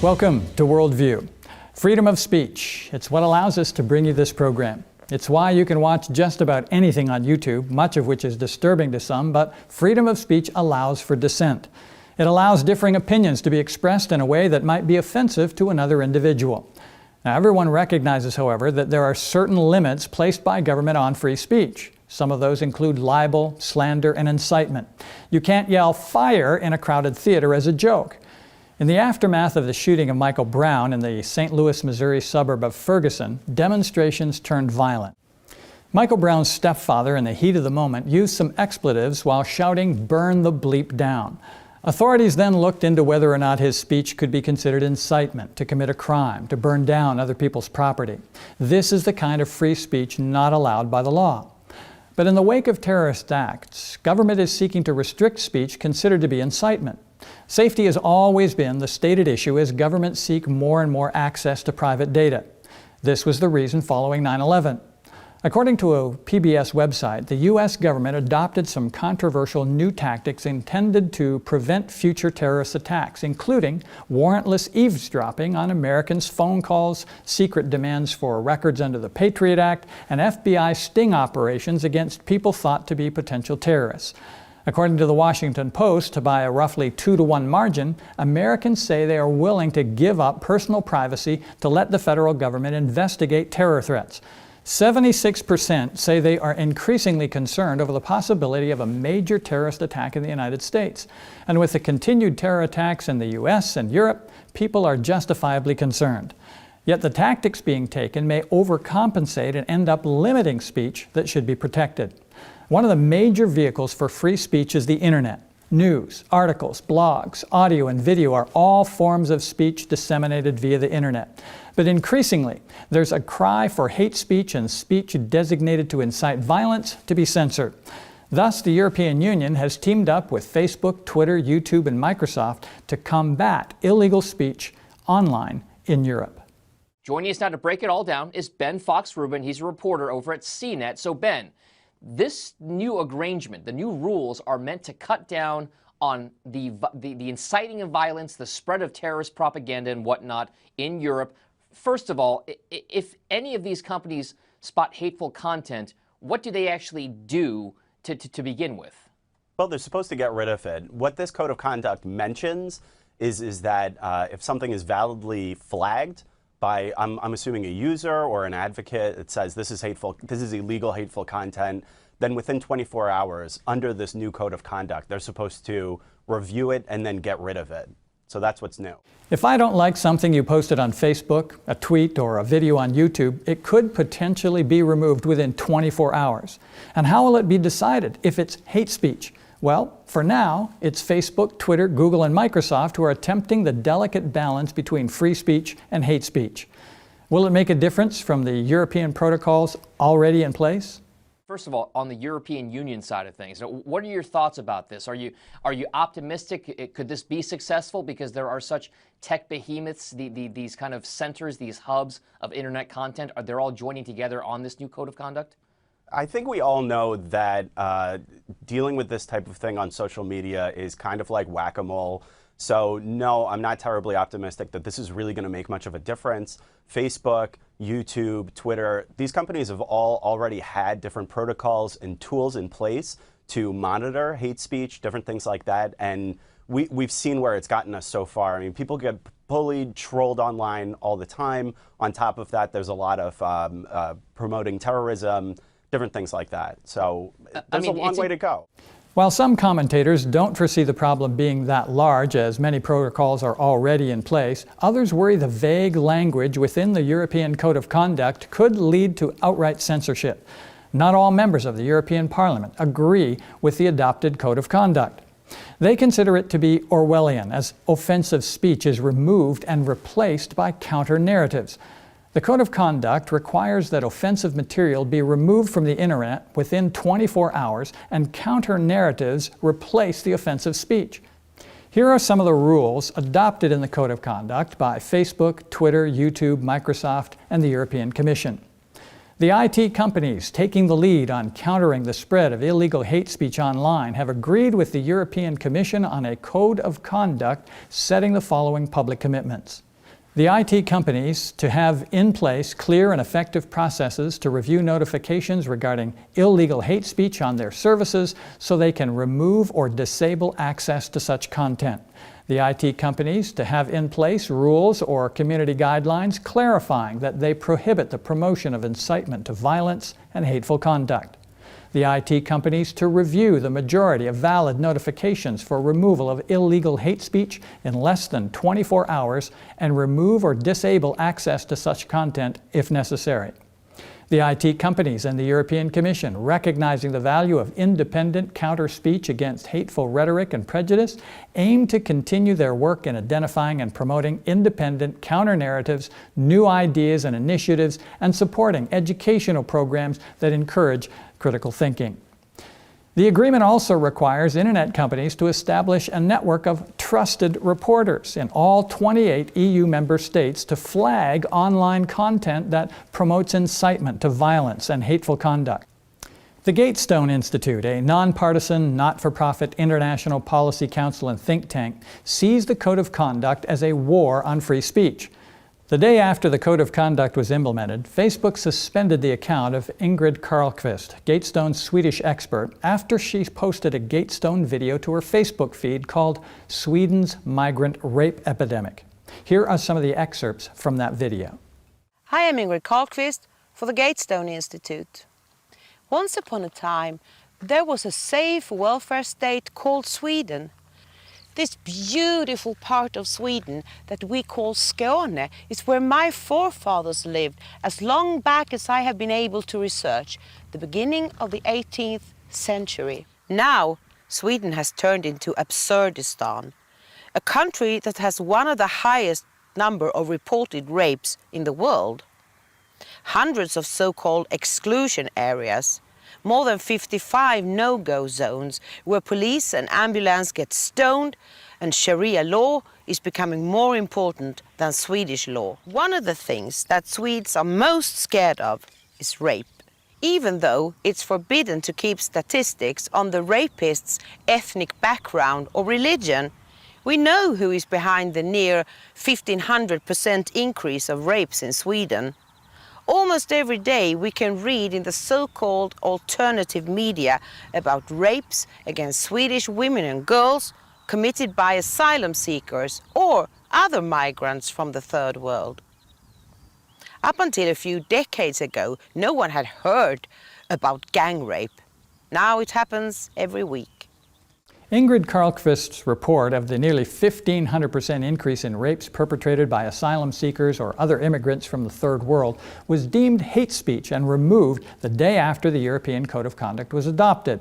Welcome to WorldView. Freedom of speech. It's what allows us to bring you this program. It's why you can watch just about anything on YouTube, much of which is disturbing to some, but freedom of speech allows for dissent. It allows differing opinions to be expressed in a way that might be offensive to another individual. Now, everyone recognizes, however, that there are certain limits placed by government on free speech. Some of those include libel, slander, and incitement. You can't yell "fire" in a crowded theater as a joke. In the aftermath of the shooting of Michael Brown in the St. Louis, Missouri suburb of Ferguson, demonstrations turned violent. Michael Brown's stepfather, in the heat of the moment, used some expletives while shouting, "Burn the bleep down." Authorities then looked into whether or not his speech could be considered incitement to commit a crime, to burn down other people's property. This is the kind of free speech not allowed by the law. But in the wake of terrorist acts, government is seeking to restrict speech considered to be incitement. Safety has always been the stated issue as governments seek more and more access to private data. This was the reason following 9/11. According to a PBS website, the U.S. government adopted some controversial new tactics intended to prevent future terrorist attacks, including warrantless eavesdropping on Americans' phone calls, secret demands for records under the Patriot Act, and FBI sting operations against people thought to be potential terrorists. According to the Washington Post, by a roughly 2-to-1 margin, Americans say they are willing to give up personal privacy to let the federal government investigate terror threats. 76% say they are increasingly concerned over the possibility of a major terrorist attack in the United States. And with the continued terror attacks in the U.S. and Europe, people are justifiably concerned. Yet the tactics being taken may overcompensate and end up limiting speech that should be protected. One of the major vehicles for free speech is the internet. News, articles, blogs, audio, and video are all forms of speech disseminated via the internet. But increasingly, there's a cry for hate speech and speech designated to incite violence to be censored. Thus, the European Union has teamed up with Facebook, Twitter, YouTube, and Microsoft to combat illegal speech online in Europe. Joining us now to break it all down is Ben Fox-Rubin. He's a reporter over at CNET. So, Ben, this new arrangement, the new rules are meant to cut down on the inciting of violence, the spread of terrorist propaganda and whatnot in Europe. First of all, if any of these companies spot hateful content, what do they actually do to begin with? Well, they're supposed to get rid of it. What this code of conduct mentions is that if something is validly flagged by, I'm assuming, a user or an advocate, it says this is hateful, this is illegal hateful content, then within 24 hours, under this new code of conduct, they're supposed to review it and then get rid of it. So that's what's new. If I don't like something you posted on Facebook, a tweet, or a video on YouTube, it could potentially be removed within 24 hours. And how will it be decided if it's hate speech? Well, for now, it's Facebook, Twitter, Google, and Microsoft who are attempting the delicate balance between free speech and hate speech. Will it make a difference from the European protocols already in place? First of all, on the European Union side of things, what are your thoughts about this? Are you optimistic? Could this be successful because there are such tech behemoths, these kind of centers, these hubs of internet content? Are they all joining together on this new code of conduct? I think we all know that dealing with this type of thing on social media is kind of like whack-a-mole. So no, I'm not terribly optimistic that this is really going to make much of a difference. Facebook, YouTube, Twitter, these companies have all already had different protocols and tools in place to monitor hate speech, different things like that. And we've seen where it's gotten us so far. I mean, people get bullied, trolled online all the time. On top of that, there's a lot of promoting terrorism, different things like that. So there's a long way to go. While some commentators don't foresee the problem being that large, as many protocols are already in place, others worry the vague language within the European Code of Conduct could lead to outright censorship. Not all members of the European Parliament agree with the adopted Code of Conduct. They consider it to be Orwellian, as offensive speech is removed and replaced by counter-narratives. The Code of Conduct requires that offensive material be removed from the internet within 24 hours and counter-narratives replace the offensive speech. Here are some of the rules adopted in the Code of Conduct by Facebook, Twitter, YouTube, Microsoft, and the European Commission. The IT companies taking the lead on countering the spread of illegal hate speech online have agreed with the European Commission on a Code of Conduct setting the following public commitments. The IT companies to have in place clear and effective processes to review notifications regarding illegal hate speech on their services so they can remove or disable access to such content. The IT companies to have in place rules or community guidelines clarifying that they prohibit the promotion of incitement to violence and hateful conduct. The IT companies to review the majority of valid notifications for removal of illegal hate speech in less than 24 hours and remove or disable access to such content if necessary. The IT companies and the European Commission, recognizing the value of independent counter-speech against hateful rhetoric and prejudice, aim to continue their work in identifying and promoting independent counter-narratives, new ideas and initiatives, and supporting educational programs that encourage critical thinking. The agreement also requires Internet companies to establish a network of trusted reporters in all 28 EU member states to flag online content that promotes incitement to violence and hateful conduct. The Gatestone Institute, a nonpartisan, not-for-profit international policy council and think tank, sees the Code of Conduct as a war on free speech. The day after the Code of Conduct was implemented, Facebook suspended the account of Ingrid Carlqvist, Gatestone's Swedish expert, after she posted a Gatestone video to her Facebook feed called Sweden's Migrant Rape Epidemic. Here are some of the excerpts from that video. Hi, I'm Ingrid Carlqvist for the Gatestone Institute. Once upon a time, there was a safe welfare state called Sweden. This beautiful part of Sweden that we call Skåne is where my forefathers lived as long back as I have been able to research, the beginning of the 18th century. Now, Sweden has turned into Absurdistan, a country that has one of the highest number of reported rapes in the world. Hundreds of so-called exclusion areas, more than 55 no-go zones where police and ambulance get stoned, and Sharia law is becoming more important than Swedish law. One of the things that Swedes are most scared of is rape. Even though it's forbidden to keep statistics on the rapist's ethnic background or religion, we know who is behind the near 1,500% increase of rapes in Sweden. Almost every day we can read in the so-called alternative media about rapes against Swedish women and girls committed by asylum seekers or other migrants from the third world. Up until a few decades ago, no one had heard about gang rape. Now it happens every week. Ingrid Carlqvist's report of the nearly 1,500% increase in rapes perpetrated by asylum seekers or other immigrants from the Third World was deemed hate speech and removed the day after the European Code of Conduct was adopted.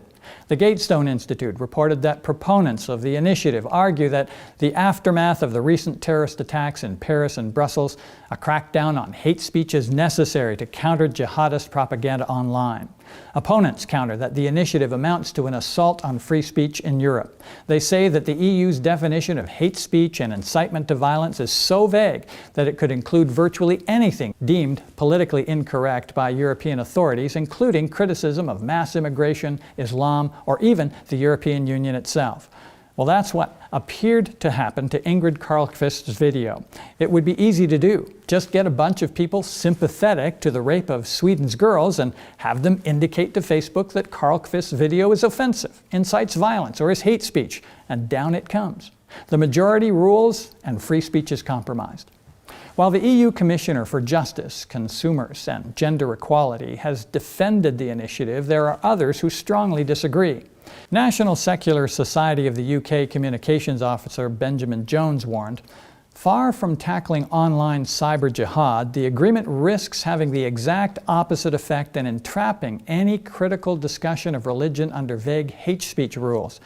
The Gatestone Institute reported that proponents of the initiative argue that the aftermath of the recent terrorist attacks in Paris and Brussels, a crackdown on hate speech is necessary to counter jihadist propaganda online. Opponents counter that the initiative amounts to an assault on free speech in Europe. They say that the EU's definition of hate speech and incitement to violence is so vague that it could include virtually anything deemed politically incorrect by European authorities, including criticism of mass immigration, Islam, or even the European Union itself. Well, that's what appeared to happen to Ingrid Carlqvist's video. It would be easy to do. Just get a bunch of people sympathetic to the rape of Sweden's girls and have them indicate to Facebook that Carlqvist's video is offensive, incites violence, or is hate speech, and down it comes. The majority rules and free speech is compromised. While the EU Commissioner for Justice, Consumers, and Gender Equality has defended the initiative, there are others who strongly disagree. National Secular Society of the UK Communications Officer Benjamin Jones warned, "Far from tackling online cyber jihad, the agreement risks having the exact opposite effect and entrapping any critical discussion of religion under vague hate speech rules."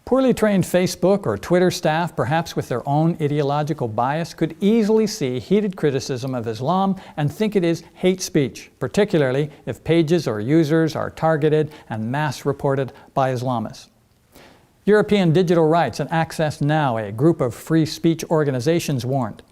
Poorly trained Facebook or Twitter staff, perhaps with their own ideological bias, could easily see heated criticism of Islam and think it is hate speech, particularly if pages or users are targeted and mass reported by Islamists. European Digital Rights and Access Now, a group of free speech organizations, warned.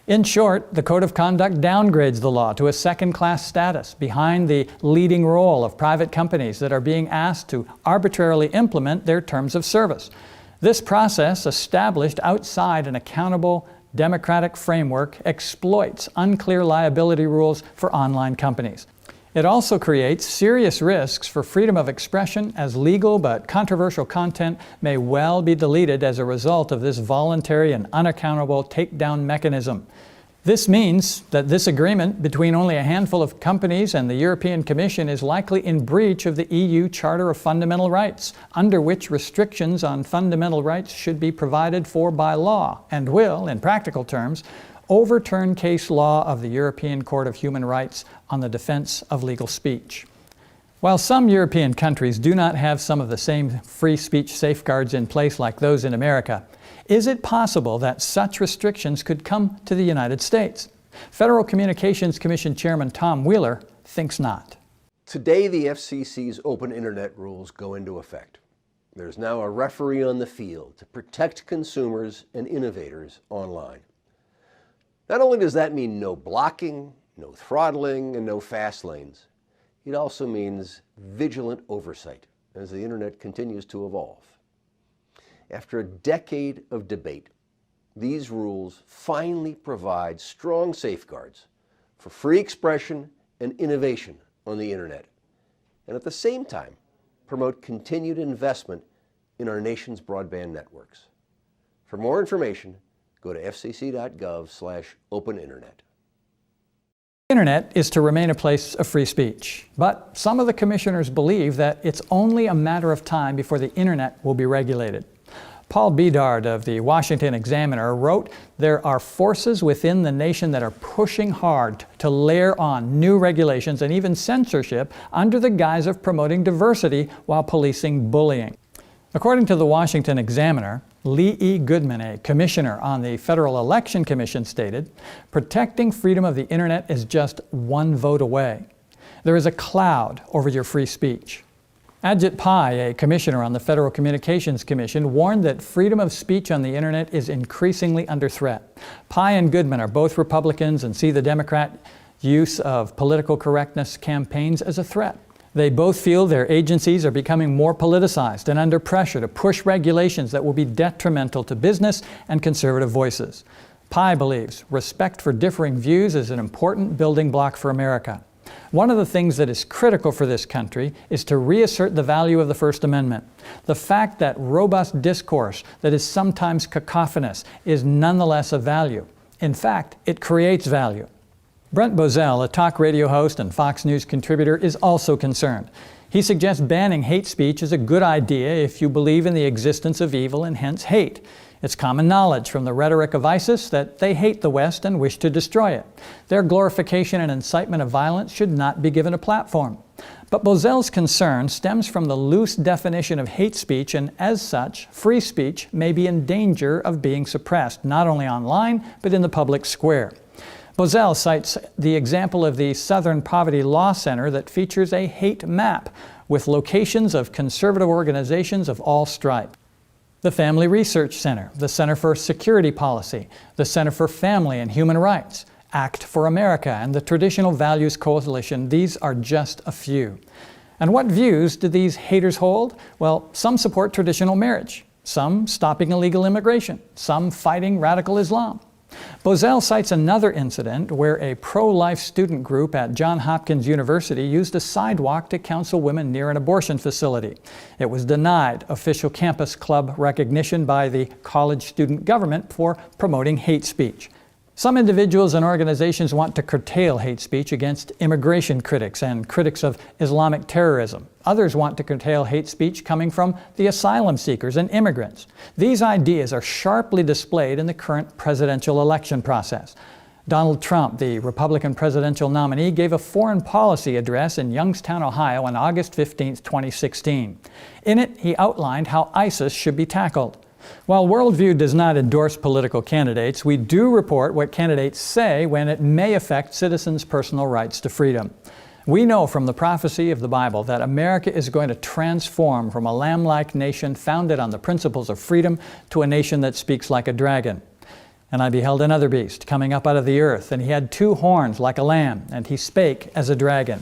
In short, the Code of Conduct downgrades the law to a second-class status behind the leading role of private companies that are being asked to arbitrarily implement their terms of service. This process, established outside an accountable democratic framework exploits unclear liability rules for online companies. It also creates serious risks for freedom of expression, as legal but controversial content may well be deleted as a result of this voluntary and unaccountable takedown mechanism. This means that this agreement between only a handful of companies and the European Commission is likely in breach of the EU Charter of Fundamental Rights, under which restrictions on fundamental rights should be provided for by law, and will, in practical terms, overturn case law of the European Court of Human Rights on the defense of legal speech. While some European countries do not have some of the same free speech safeguards in place like those in America, is it possible that such restrictions could come to the United States? Federal Communications Commission Chairman Tom Wheeler thinks not. Today, the FCC's open internet rules go into effect. There's now a referee on the field to protect consumers and innovators online. Not only does that mean no blocking, no throttling, and no fast lanes, it also means vigilant oversight as the internet continues to evolve. After a decade of debate, these rules finally provide strong safeguards for free expression and innovation on the internet, and at the same time promote continued investment in our nation's broadband networks. For more information, go to fcc.gov/openinternet. The internet is to remain a place of free speech, but some of the commissioners believe that it's only a matter of time before the internet will be regulated. Paul Bedard of the Washington Examiner wrote, "There are forces within the nation that are pushing hard to layer on new regulations and even censorship under the guise of promoting diversity while policing bullying." According to the Washington Examiner, Lee E. Goodman, a commissioner on the Federal Election Commission, stated, "Protecting freedom of the internet is just one vote away. There is a cloud over your free speech." Ajit Pai, a commissioner on the Federal Communications Commission, warned that freedom of speech on the internet is increasingly under threat. Pai and Goodman are both Republicans and see the Democrat use of political correctness campaigns as a threat. They both feel their agencies are becoming more politicized and under pressure to push regulations that will be detrimental to business and conservative voices. Pai believes respect for differing views is an important building block for America. One of the things that is critical for this country is to reassert the value of the First Amendment. The fact that robust discourse that is sometimes cacophonous is nonetheless of value. In fact, it creates value. Brent Bozell, a talk radio host and Fox News contributor, is also concerned. He suggests banning hate speech is a good idea if you believe in the existence of evil and hence hate. It's common knowledge from the rhetoric of ISIS that they hate the West and wish to destroy it. Their glorification and incitement of violence should not be given a platform. But Bozell's concern stems from the loose definition of hate speech, and as such, free speech may be in danger of being suppressed, not only online, but in the public square. Bozell cites the example of the Southern Poverty Law Center that features a hate map with locations of conservative organizations of all stripes. The Family Research Center, the Center for Security Policy, the Center for Family and Human Rights, Act for America, and the Traditional Values Coalition, these are just a few. And what views do these haters hold? Well, some support traditional marriage, some stopping illegal immigration, some fighting radical Islam. Bozell cites another incident where a pro-life student group at Johns Hopkins University used a sidewalk to counsel women near an abortion facility. It was denied official campus club recognition by the college student government for promoting hate speech. Some individuals and organizations want to curtail hate speech against immigration critics and critics of Islamic terrorism. Others want to curtail hate speech coming from the asylum seekers and immigrants. These ideas are sharply displayed in the current presidential election process. Donald Trump, the Republican presidential nominee, gave a foreign policy address in Youngstown, Ohio on August 15, 2016. In it, he outlined how ISIS should be tackled. While WorldView does not endorse political candidates, we do report what candidates say when it may affect citizens' personal rights to freedom. We know from the prophecy of the Bible that America is going to transform from a lamb-like nation founded on the principles of freedom to a nation that speaks like a dragon. And I beheld another beast coming up out of the earth, and he had 2 horns like a lamb, and he spake as a dragon.